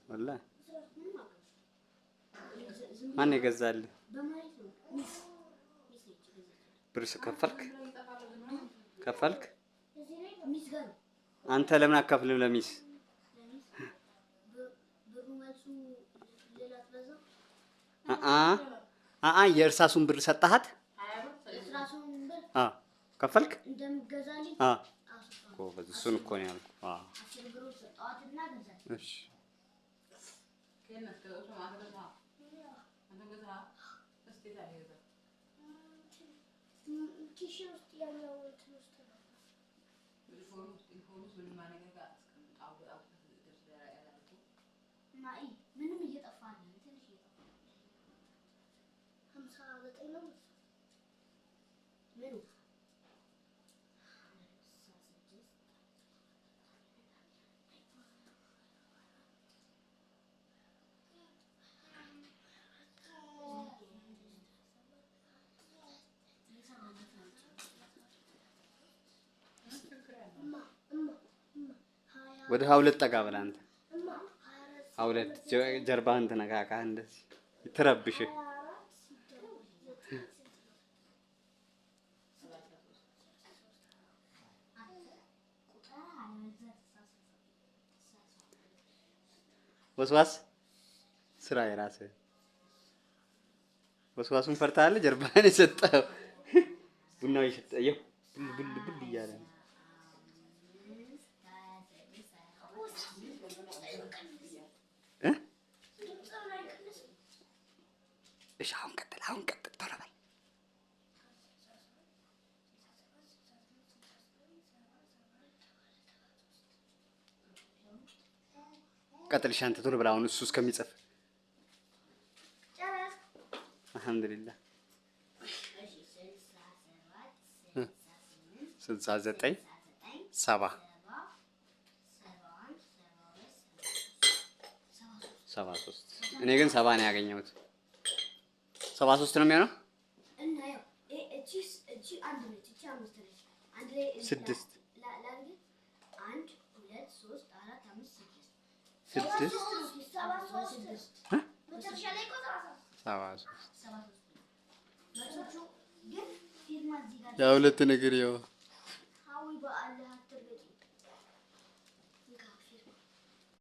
والله ማን ይገዛል ብርስ ከፈልክ አንተ ለምን አከፍልም ለሚስ የእርሳሱን ብር ሰጣሃት ከፈልክ እንደምገዛልኝ ጎበዝ እሱን እኮ ነው ያልኩ 10 ብር ሰጣዋትና ገዛች እሺ ከነስ ከውሽ ማድረጋ አንተ ገዛ እስቲ ታዲያ ቲሸርት ያለው ትውስጥ ነው ዩኒፎርም ምን ማነገ ጋር አስቀምጣው ደስ ያላልኩ ማይ ምንም እየጠፋ ነው ትንሽ እየጠፋ 59 ነው ምኑ ወደ ሀውለት ጠጋ ብለህ አንተ ሀውለት ጀርባህን ተነካካ እንደዚህ ትረብሽ ወስዋስ ስራ የራስህ ወስዋሱን ፈርታለህ ጀርባህን የሰጠው ቡናው ይሽጠየው ብል እያለ እሺ አሁን ቀጥል ተረበል ቀጥል ሻንተ ቶሎ ብላ አሁን እሱ እስከሚጽፍ አልሐምዱሊላህ 69 70 73 እኔ ግን 70 ነው ያገኘሁት 73 ነው የሚሆነው እና ያው እቺ አንድ ነች እቺ አምስት ነች አንድ ላይ 6 ላንግ 1 2 3 4 5 6 73 መጨረሻ ላይ ቆጥራ 73 ግን ፊርማ እዚህ ጋር ያው ሁለት ነገር ያው